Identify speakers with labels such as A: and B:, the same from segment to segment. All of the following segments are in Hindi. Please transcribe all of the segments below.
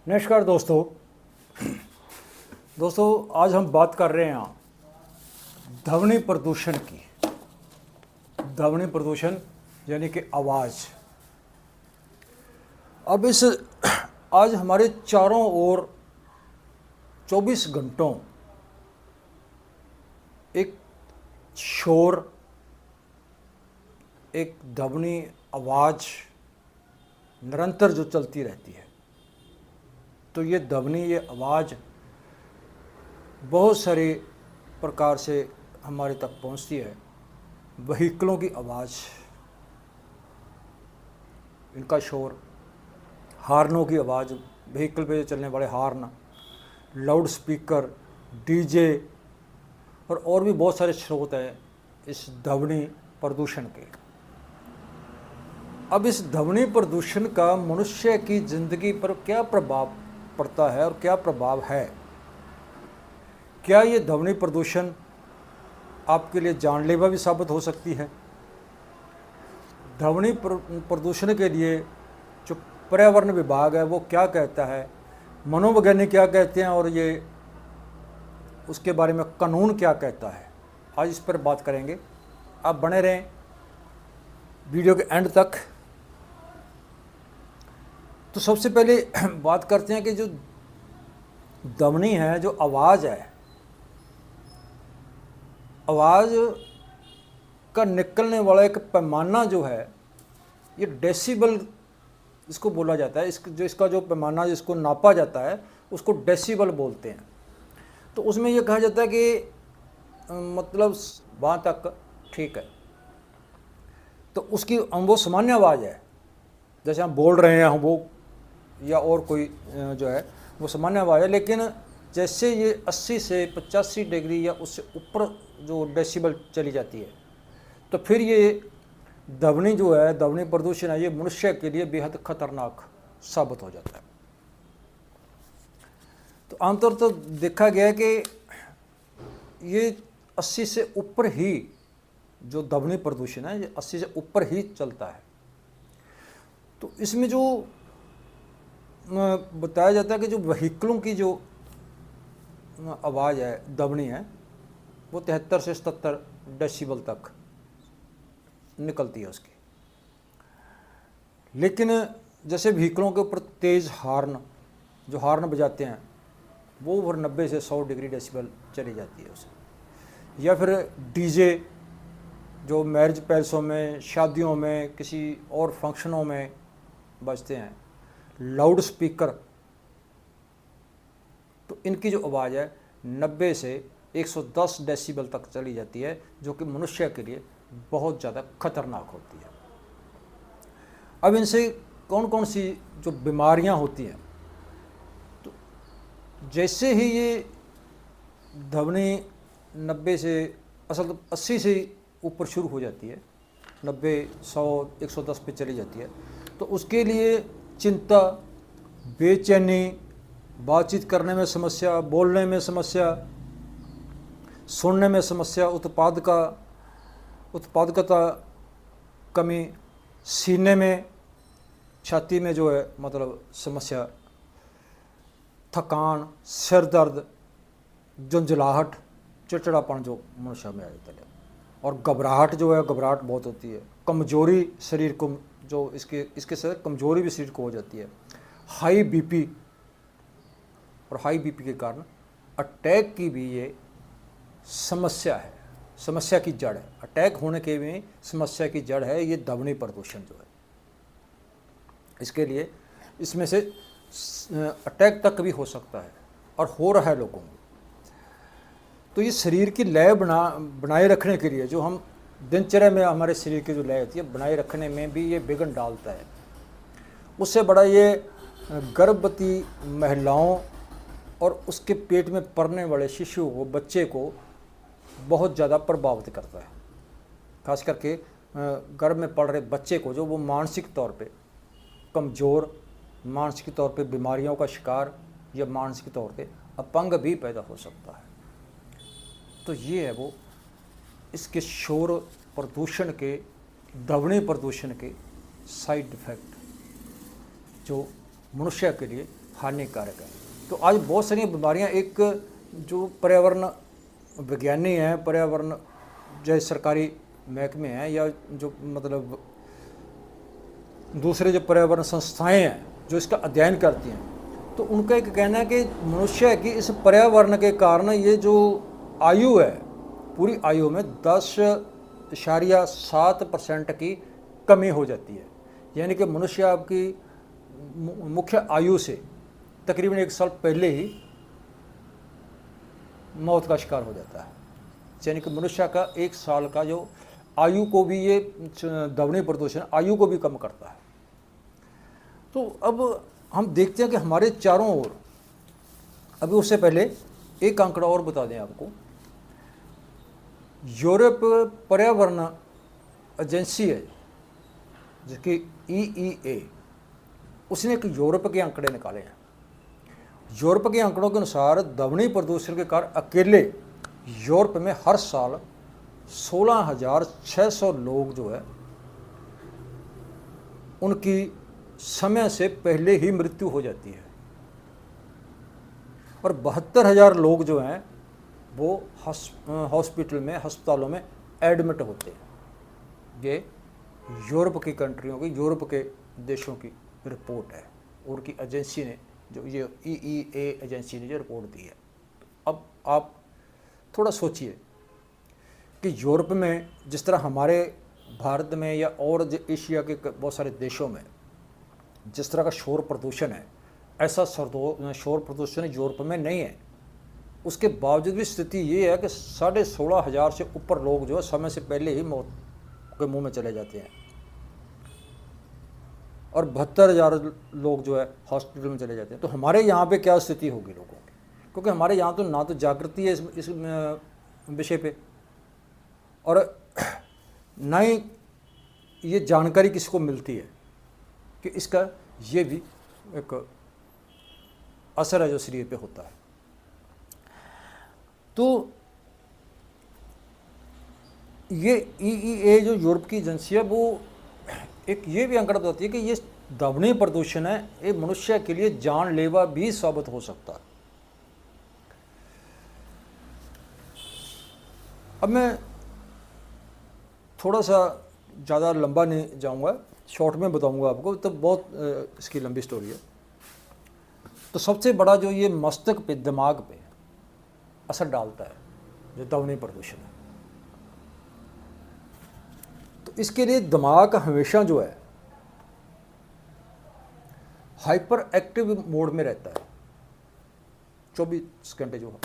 A: नमस्कार दोस्तों। आज हम बात कर रहे हैं ध्वनि प्रदूषण की। ध्वनि प्रदूषण यानी कि आवाज़। अब इस आज हमारे चारों ओर 24 घंटों एक शोर, एक ध्वनि आवाज़ निरंतर जो चलती रहती है। तो ये ध्वनि, ये आवाज़ बहुत सारे प्रकार से हमारे तक पहुंचती है। व्हीकलों की आवाज़, इनका शोर, हार्नों की आवाज़, व्हीकल पे चलने वाले हार्न, लाउड स्पीकर, डीजे और भी बहुत सारे स्रोत हैं इस ध्वनि प्रदूषण के। अब इस ध्वनि प्रदूषण का मनुष्य की ज़िंदगी पर क्या प्रभाव पड़ता है और क्या प्रभाव है? क्या ये ध्वनि प्रदूषण आपके लिए जानलेवा भी साबित हो सकती है? ध्वनि प्रदूषण के लिए जो पर्यावरण विभाग है वो क्या कहता है, मनोवैज्ञानिक क्या कहते हैं और ये उसके बारे में कानून क्या कहता है, आज इस पर बात करेंगे। आप बने रहें वीडियो के एंड तक। तो सबसे पहले बात करते हैं कि जो ध्वनि है, जो आवाज़ है, आवाज़ का निकलने वाला एक पैमाना जो है, ये डेसिबल इसको बोला जाता है। इसका जो पैमाना जिसको नापा जाता है उसको डेसिबल बोलते हैं। तो उसमें ये कहा जाता है कि मतलब वहाँ तक ठीक है। तो उसकी वो सामान्य आवाज़ है, जैसे हम बोल रहे हैं हम वो, या और कोई जो है वो सामान्य आवाज़ है। लेकिन जैसे ये 80 से 85 डिग्री या उससे ऊपर जो डेसिबल चली जाती है, तो फिर ये ध्वनि जो है, ध्वनि प्रदूषण है, ये मनुष्य के लिए बेहद खतरनाक साबित हो जाता है। तो आमतौर तो देखा गया है कि ये 80 से ऊपर ही जो ध्वनि प्रदूषण है, ये 80 से ऊपर ही चलता है। तो इसमें जो बताया जाता है कि जो व्हीकलों की जो आवाज़ है, ध्वनि है, वो 73 से 77 डेसिबल तक निकलती है उसकी। लेकिन जैसे व्हीकलों के ऊपर तेज़ हार्न, जो हार्न बजाते हैं, वो ओवर 90 से 100 डिग्री डेसिबल चली जाती है उसे। या फिर डीजे जो मैरिज पैलेसों में, शादियों में, किसी और फंक्शनों में बजते हैं, लाउड स्पीकर, तो इनकी जो आवाज़ है 90 से 110 डेसिबल तक चली जाती है, जो कि मनुष्य के लिए बहुत ज़्यादा खतरनाक होती है। अब इनसे कौन कौन सी जो बीमारियां होती हैं, तो जैसे ही ये ध्वनि 90 से 80 से ऊपर शुरू हो जाती है, 90, 100, 110 पे चली जाती है, तो उसके लिए चिंता, बेचैनी, बातचीत करने में समस्या, बोलने में समस्या, सुनने में समस्या, उत्पादकता कमी, सीने में, छाती में जो है मतलब समस्या, थकान, सिर दर्द, झुंझलाहट, चिड़चिड़ापन जो मनुष्य में आ जाता है, और घबराहट जो है, घबराहट बहुत होती है, कमजोरी शरीर को, जो इसके से कमजोरी भी शरीर को हो जाती है, हाई बीपी, और हाई बीपी के कारण अटैक की भी ये समस्या है, समस्या की जड़ है। अटैक होने के भी समस्या की जड़ है ये ध्वनि प्रदूषण जो है। इसके लिए इसमें से अटैक तक भी हो सकता है और हो रहा है लोगों को। तो ये शरीर की लय बनाए रखने के लिए, जो हम दिनचर्या में हमारे शरीर की जो लय होती है, बनाए रखने में भी ये विघ्न डालता है। उससे बड़ा ये गर्भवती महिलाओं और उसके पेट में पलने वाले शिशु को, बच्चे को बहुत ज़्यादा प्रभावित करता है। खास करके गर्भ में पल रहे बच्चे को, जो वो मानसिक तौर पे कमज़ोर, मानसिक तौर पे बीमारियों का शिकार या मानसिक तौर पे अपंग भी पैदा हो सकता है। तो ये है वो इसके शोर प्रदूषण के, ध्वनि प्रदूषण के साइड इफ़ेक्ट, जो मनुष्य के लिए हानिकारक है। तो आज बहुत सारी बीमारियां, एक जो पर्यावरण विज्ञानी हैं, पर्यावरण जैसे सरकारी महकमे हैं या जो मतलब दूसरे जो पर्यावरण संस्थाएं हैं जो इसका अध्ययन करती हैं, तो उनका एक कहना है कि मनुष्य की इस पर्यावरण के कारण ये जो आयु है, पूरी आयु में 10.7% की कमी हो जाती है। यानी कि मनुष्य आपकी मुख्य आयु से तकरीबन 1 साल पहले ही मौत का शिकार हो जाता है। यानी कि मनुष्य का 1 साल का जो आयु को भी ये ध्वनि प्रदूषण आयु को भी कम करता है। तो अब हम देखते हैं कि हमारे चारों ओर, अभी उससे पहले एक आंकड़ा और बता दें आपको, यूरोप पर्यावरण एजेंसी है जिसकी EEA, उसने एक यूरोप के आंकड़े निकाले हैं। यूरोप के आंकड़ों के अनुसार ध्वनि प्रदूषण के कारण अकेले यूरोप में हर साल 16,600 लोग जो है उनकी समय से पहले ही मृत्यु हो जाती है, और 72,000 लोग जो हैं वो हॉस्पिटल में, अस्पतालों में एडमिट होते हैं। ये यूरोप की कंट्रियों की, यूरोप के देशों की रिपोर्ट है, उनकी एजेंसी ने, जो ये EEA एजेंसी ने जो रिपोर्ट दी है। अब आप थोड़ा सोचिए कि यूरोप में जिस तरह हमारे भारत में या और एशिया के बहुत सारे देशों में जिस तरह का शोर प्रदूषण है, ऐसा शोर प्रदूषण यूरोप में नहीं है। उसके बावजूद भी स्थिति ये है कि 16,500 से ऊपर लोग जो है समय से पहले ही मौत के मुंह में चले जाते हैं, और 72,000 लोग जो है हॉस्पिटल में चले जाते हैं। तो हमारे यहाँ पे क्या स्थिति होगी लोगों की? क्योंकि हमारे यहाँ तो ना तो जागृति है इस विषय पे, और ना ही ये जानकारी किसी को मिलती है कि इसका ये भी एक असर है जो शरीर पे होता है। तो ये EEA जो यूरोप की एजेंसी है, वो एक ये भी आंकड़ा बताती है कि ये ध्वनि प्रदूषण है, ये मनुष्य के लिए जानलेवा भी साबित हो सकता है। अब मैं थोड़ा सा ज़्यादा लंबा नहीं जाऊंगा, शॉर्ट में बताऊंगा आपको, तो बहुत इसकी लंबी स्टोरी है। तो सबसे बड़ा जो ये मस्तिष्क पे, दिमाग पे असर डालता है जो ध्वनि प्रदूषण है, तो इसके लिए दिमाग हमेशा जो है हाइपर एक्टिव मोड में रहता है 24 घंटे जो है।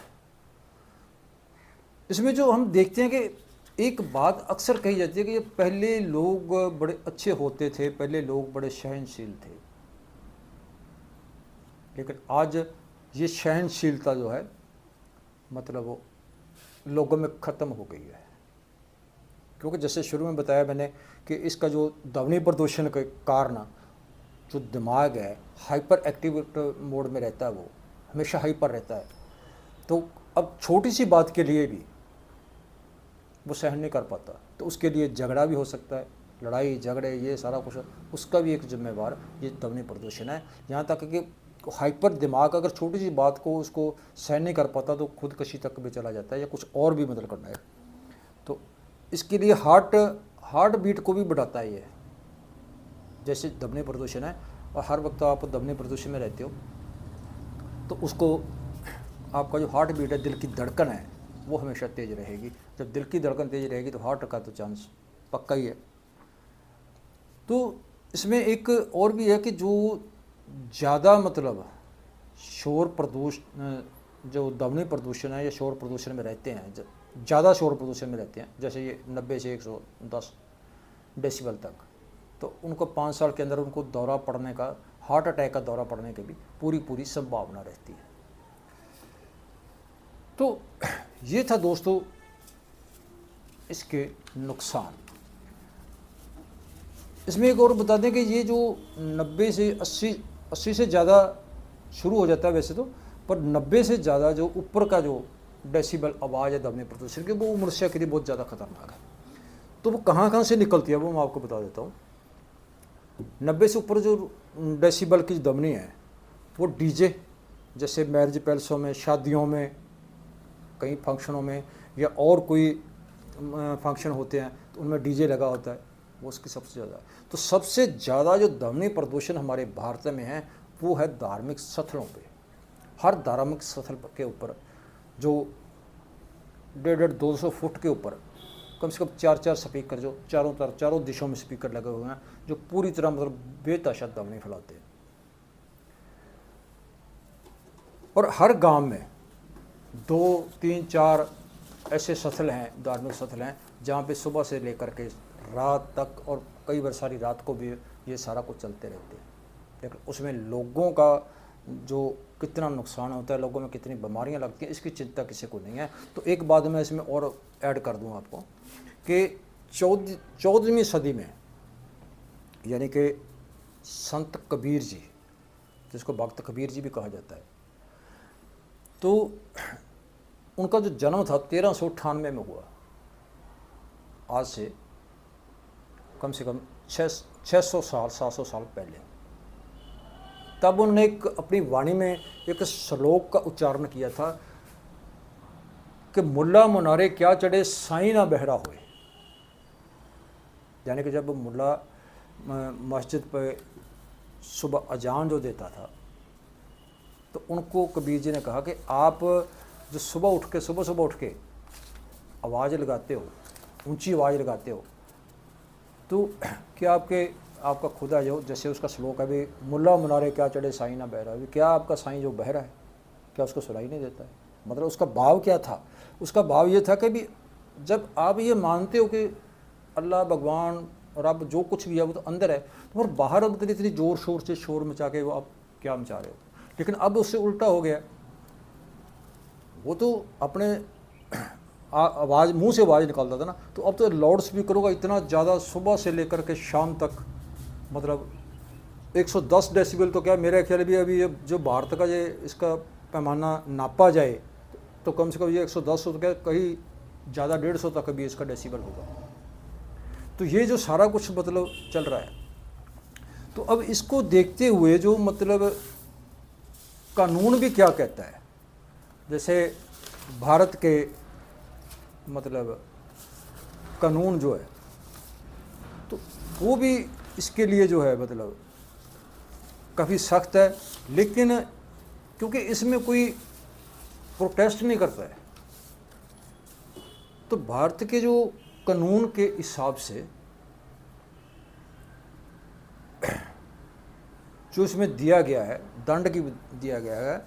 A: इसमें जो हम देखते हैं कि एक बात अक्सर कही जाती है कि ये पहले लोग बड़े अच्छे होते थे, पहले लोग बड़े सहनशील थे, लेकिन आज ये सहनशीलता जो है मतलब वो लोगों में ख़त्म हो गई है। क्योंकि जैसे शुरू में बताया मैंने कि इसका जो ध्वनि प्रदूषण के कारण जो दिमाग है हाइपर एक्टिव मोड में रहता है, वो हमेशा हाइपर रहता है। तो अब छोटी सी बात के लिए भी वो सहन नहीं कर पाता, तो उसके लिए झगड़ा भी हो सकता है, लड़ाई झगड़े ये सारा कुछ, उसका भी एक जिम्मेवार ये ध्वनि प्रदूषण है। यहाँ तक कि हाइपर दिमाग अगर छोटी सी बात को उसको सहन नहीं कर पाता तो खुदकशी तक भी चला जाता है या कुछ और भी मतलब करना है। तो इसके लिए हार्ट बीट को भी बढ़ाता है ये, जैसे ध्वनि प्रदूषण है, और हर वक्त आप ध्वनि प्रदूषण में रहते हो तो उसको आपका जो हार्ट बीट है, दिल की धड़कन है, वो हमेशा तेज़ रहेगी। जब दिल की धड़कन तेज़ रहेगी तो हार्ट का तो चांस पक्का ही है। तो इसमें एक और भी है कि जो ज़्यादा मतलब शोर प्रदूषण, जो ध्वनि प्रदूषण है या शोर प्रदूषण में रहते हैं, ज़्यादा शोर प्रदूषण में रहते हैं, जैसे ये 90 से 110 डेसिबल तक, तो उनको 5 साल के अंदर उनको दौरा पड़ने का, हार्ट अटैक का दौरा पड़ने की भी पूरी संभावना रहती है। तो ये था दोस्तों इसके नुकसान। इसमें एक और बता दें कि ये जो 90 से 80 से ज़्यादा शुरू हो जाता है वैसे तो, पर 90 से ज़्यादा जो ऊपर का जो डेसिबल आवाज़ है ध्वनि प्रदूषण की, वो मनुष्य के लिए बहुत ज़्यादा खतरनाक है। तो वो कहाँ से निकलती है वो मैं आपको बता देता हूँ। 90 से ऊपर जो डेसिबल की ध्वनि है वो डीजे, जैसे मैरिज पैलेसों में, शादियों में, कई फंक्शनों में या और कोई फंक्शन होते हैं तो उनमें डीजे लगा होता है, वो उसकी सबसे ज़्यादा। तो सबसे ज़्यादा जो ध्वनि प्रदूषण हमारे भारत में है वो है धार्मिक स्थलों पे। हर धार्मिक स्थल के ऊपर जो 150-200 फुट के ऊपर कम से कम 4-4 स्पीकर जो चारों तरफ, चारों दिशों में स्पीकर लगे हुए हैं, जो पूरी तरह मतलब बेतहाशा ध्वनि फैलाते हैं। और हर गांव में 2-3-4 ऐसे स्थल हैं, धार्मिक स्थल हैं, जहाँ पे सुबह से लेकर के रात तक और कई बार सारी रात को भी ये सारा कुछ चलते रहते हैं। लेकिन उसमें लोगों का जो कितना नुकसान होता है, लोगों में कितनी बीमारियां लगती हैं, इसकी चिंता किसी को नहीं है। तो एक बात मैं इसमें और ऐड कर दूं आपको कि 14वीं सदी में, यानी कि संत कबीर जी, जिसको भक्त कबीर जी भी कहा जाता है, तो उनका जो जन्म था 1398 में हुआ, आज से कम से कम 600 साल 700 साल पहले। तब उन्होंने एक अपनी वाणी में एक श्लोक का उच्चारण किया था कि मुल्ला मुनारे क्या चढ़े साईं ना बहरा होए। यानी कि जब मुल्ला मस्जिद पे सुबह अजान जो देता था तो उनको कबीर जी ने कहा कि आप जो सुबह उठ के आवाज़ लगाते हो, ऊंची आवाज़ लगाते हो, तो क्या आपका खुदा जो, जैसे उसका श्लोक है भी, मुल्ला मुनारे क्या चढ़े साईं ना बहरा है, क्या आपका साईं जो बहरा है क्या उसको सुनाई नहीं देता है? मतलब उसका भाव क्या था? उसका भाव ये था कि भी जब आप ये मानते हो कि अल्लाह, भगवान, रब जो कुछ भी है वो तो अंदर है, तो और बाहर अब इतनी ज़ोर शोर से शोर मचा के वो आप क्या मचा रहे हो? लेकिन अब उससे उल्टा हो गया, वो तो अपने आवाज़, मुंह से आवाज़ निकालता था ना, तो अब तो लाउड स्पीकरों का इतना ज़्यादा, सुबह से लेकर के शाम तक, मतलब 110 डेसिबल तो क्या, मेरा ख्याल भी अभी जो भारत का ये इसका पैमाना नापा जाए तो कम से कम ये 110 तो क्या, कहीं ज़्यादा 150 तक भी इसका डेसिबल होगा। तो ये जो सारा कुछ मतलब चल रहा है, तो अब इसको देखते हुए जो मतलब कानून भी क्या कहता है, जैसे भारत के मतलब कानून जो है तो वो भी इसके लिए जो है मतलब काफ़ी सख्त है, लेकिन क्योंकि इसमें कोई प्रोटेस्ट नहीं करता है, तो भारत के जो कानून के हिसाब से जो इसमें दिया गया है, दंड की दिया गया है,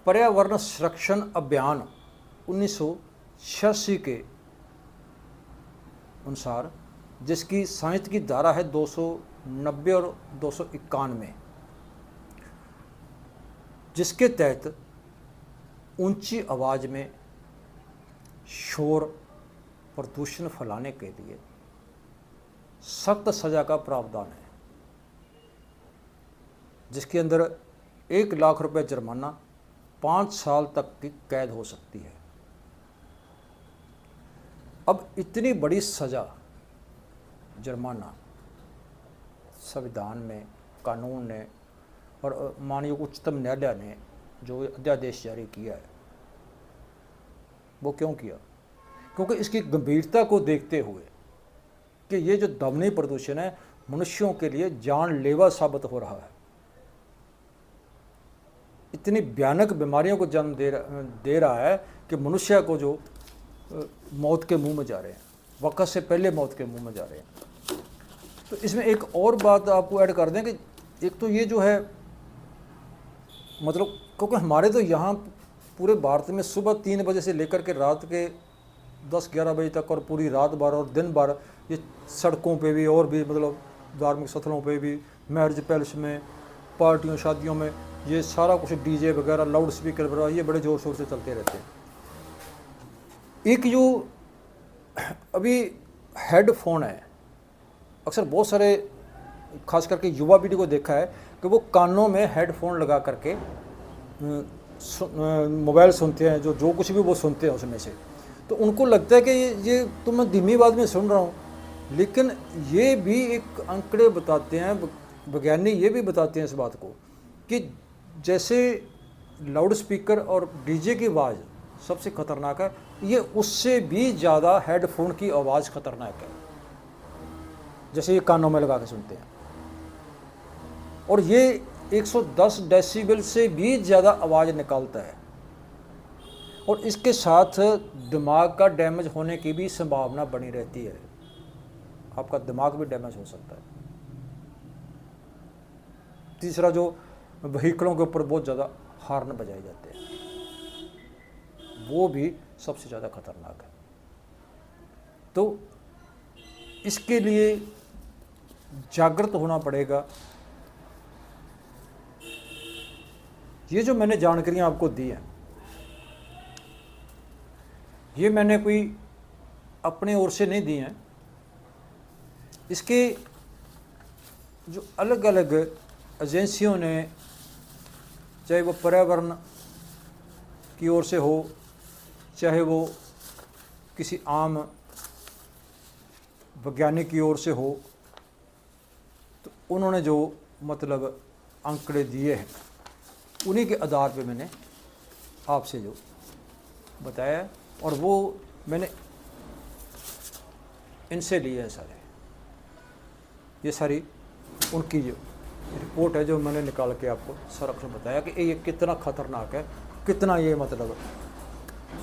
A: पर्यावरण संरक्षण अभियान 1986 के अनुसार, जिसकी साहित्य की धारा है 290 और 291, जिसके तहत ऊंची आवाज़ में शोर प्रदूषण फैलाने के लिए सख्त सज़ा का प्रावधान है, जिसके अंदर 1 लाख रुपए जुर्माना, 5 साल तक की कैद हो सकती है। अब इतनी बड़ी सज़ा, जुर्माना संविधान में, कानून ने और माननीय उच्चतम न्यायालय ने जो अध्यादेश जारी किया है, वो क्यों किया? क्योंकि इसकी गंभीरता को देखते हुए कि ये जो ध्वनि प्रदूषण है मनुष्यों के लिए जानलेवा साबित हो रहा है, इतनी भयानक बीमारियों को जन्म दे रहा है कि मनुष्य को जो मौत के मुंह में जा रहे हैं, वक्त से पहले मौत के मुंह में जा रहे हैं। तो इसमें एक और बात आपको ऐड कर दें कि एक तो ये जो है मतलब, क्योंकि हमारे तो यहाँ पूरे भारत में सुबह 3 बजे से लेकर के रात के 10-11 बजे तक और पूरी रात भर और दिन भर ये सड़कों पे भी और भी मतलब धार्मिक स्थलों पे भी, मैरिज पैलेस में, पार्टियों शादियों में, ये सारा कुछ डीजे वगैरह, लाउड स्पीकर वगैरह, ये बड़े ज़ोर शोर से चलते रहते हैं। एक जो अभी हेडफोन है, अक्सर बहुत सारे खास करके युवा पीढ़ी को देखा है कि वो कानों में हेडफोन लगा करके मोबाइल सुनते हैं, जो कुछ भी वो सुनते हैं उसमें से, तो उनको लगता है कि ये तो मैं धीमी आवाज़ में सुन रहा हूँ। लेकिन ये भी एक आंकड़े बताते हैं, वैज्ञानिक ये भी बताते हैं इस बात को कि जैसे लाउड स्पीकर और डीजे की आवाज़ सबसे खतरनाक है, ये उससे भी ज़्यादा हेडफोन की आवाज़ खतरनाक है, जैसे ये कानों में लगा के सुनते हैं। और ये 110 डेसिबल से भी ज़्यादा आवाज़ निकालता है, और इसके साथ दिमाग का डैमेज होने की भी संभावना बनी रहती है। आपका दिमाग भी डैमेज हो सकता है। तीसरा, जो व्हीकलों के ऊपर बहुत ज़्यादा हॉर्न बजाए जाते हैं, वो भी सबसे ज़्यादा खतरनाक है। तो इसके लिए जागृत होना पड़ेगा। ये जो मैंने जानकारियाँ आपको दी हैं, ये मैंने कोई अपने ओर से नहीं दी हैं। इसके जो अलग अलग एजेंसियों ने, चाहे वो पर्यावरण की ओर से हो, चाहे वो किसी आम वैज्ञानिक की ओर से हो, तो उन्होंने जो मतलब आंकड़े दिए हैं, उन्हीं के आधार पे मैंने आपसे जो बताया है, और वो मैंने इनसे लिए हैं सारे। ये सारी उनकी जो रिपोर्ट है, जो मैंने निकाल के आपको सारा कुछ बताया कि ये कितना खतरनाक है, कितना ये मतलब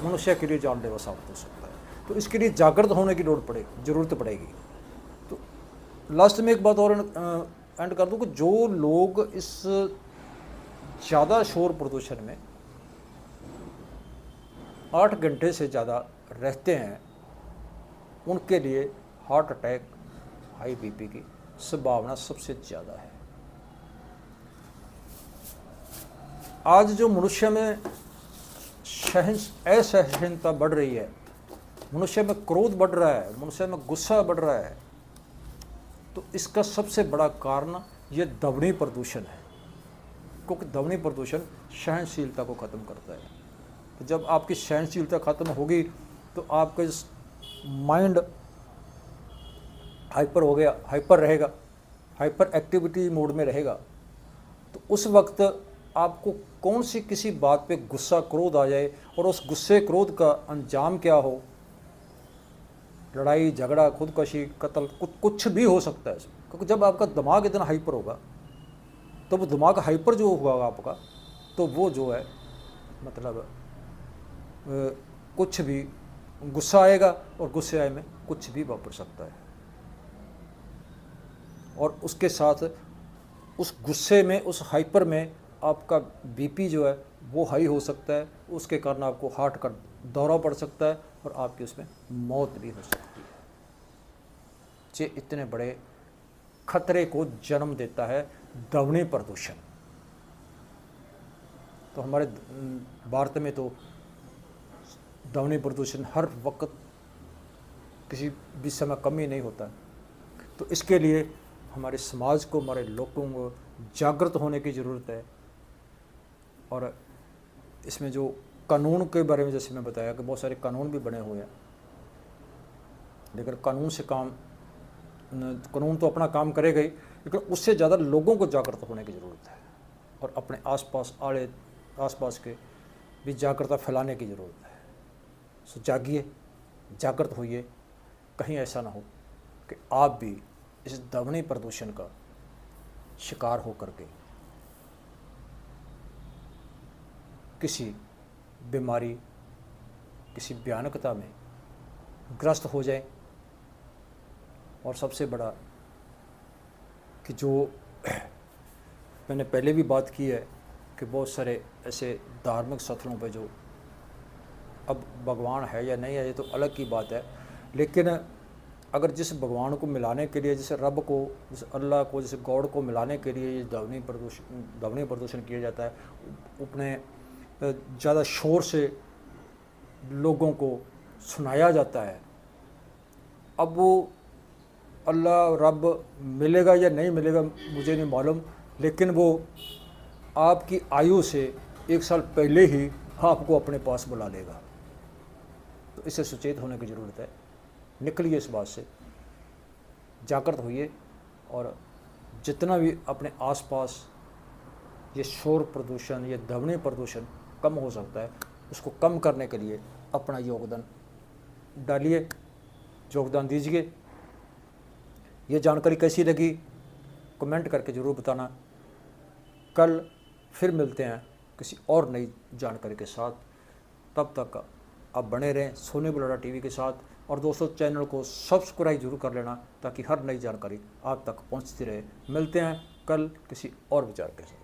A: मनुष्य के लिए जानलेवा साबित हो सकता है। तो इसके लिए जागृत होने की ज़रूरत पड़ेगी। तो लास्ट में एक बात और एंड कर दूँ कि जो लोग इस ज़्यादा शोर प्रदूषण में 8 घंटे से ज़्यादा रहते हैं, उनके लिए हार्ट अटैक, हाई बीपी की संभावना सबसे ज़्यादा है। आज जो मनुष्य में असहनता बढ़ रही है, मनुष्य में क्रोध बढ़ रहा है, मनुष्य में गुस्सा बढ़ रहा है, तो इसका सबसे बड़ा कारण ये ध्वनि प्रदूषण है। क्योंकि ध्वनि प्रदूषण सहनशीलता को ख़त्म करता है। तो जब आपकी सहनशीलता ख़त्म होगी तो आपका माइंड हाइपर रहेगा, हाइपर एक्टिविटी मोड में रहेगा। तो उस वक्त आपको कौन सी किसी बात पे गुस्सा क्रोध आ जाए, और उस गुस्से क्रोध का अंजाम क्या हो, लड़ाई झगड़ा, खुदकशी, कत्ल, कुछ भी हो सकता है। क्योंकि जब आपका दिमाग इतना हाइपर होगा, तो वो दिमाग हाइपर जो होगा आपका, तो वो जो है मतलब कुछ भी गुस्सा आएगा, और गुस्से आए में कुछ भी वापर सकता है। और उसके साथ उस गुस्से में, उस हाइपर में आपका बीपी जो है वो हाई हो सकता है। उसके कारण आपको हार्ट का दौरा पड़ सकता है, और आपकी उसमें मौत भी हो सकती है। ये इतने बड़े खतरे को जन्म देता है ध्वनि प्रदूषण। तो हमारे भारत में तो ध्वनि प्रदूषण हर वक्त किसी भी समय कमी नहीं होता। तो इसके लिए हमारे समाज को, हमारे लोगों को जागृत होने की ज़रूरत है। और इसमें जो कानून के बारे में जैसे मैं बताया कि बहुत सारे कानून भी बने हुए हैं, लेकिन कानून तो अपना काम करेगा ही, लेकिन उससे ज़्यादा लोगों को जागृत होने की ज़रूरत है, और अपने आसपास के भी जागरूकता फैलाने की ज़रूरत है। सो जागिए, जागृत होइए, कहीं ऐसा ना हो कि आप भी इस ध्वनि प्रदूषण का शिकार हो करके किसी बीमारी, किसी भयानकता में ग्रस्त हो जाए। और सबसे बड़ा कि जो मैंने पहले भी बात की है कि बहुत सारे ऐसे धार्मिक स्थलों पे जो, अब भगवान है या नहीं है ये तो अलग की बात है, लेकिन अगर जिस भगवान को मिलाने के लिए, जैसे रब को, जैसे अल्लाह को, जैसे गॉड को मिलाने के लिए ये ध्वनि प्रदूषण किया जाता है, अपने ज़्यादा शोर से लोगों को सुनाया जाता है। अब वो अल्लाह रब मिलेगा या नहीं मिलेगा मुझे नहीं मालूम, लेकिन वो आपकी आयु से 1 साल पहले ही आपको अपने पास बुला लेगा। तो इससे सचेत होने की ज़रूरत है। निकलिए इस बात से, जागृत होइए, और जितना भी अपने आसपास ये शोर प्रदूषण, ये ध्वनि प्रदूषण कम हो सकता है। उसको कम करने के लिए अपना योगदान डालिए, योगदान दीजिए। ये जानकारी कैसी लगी कमेंट करके ज़रूर बताना। कल फिर मिलते हैं किसी और नई जानकारी के साथ। तब तक आप बने रहें सोनी बुलाडा टीवी के साथ। और दोस्तों, चैनल को सब्सक्राइब जरूर कर लेना ताकि हर नई जानकारी आप तक पहुंचती रहे। मिलते हैं कल किसी और विचार के साथ।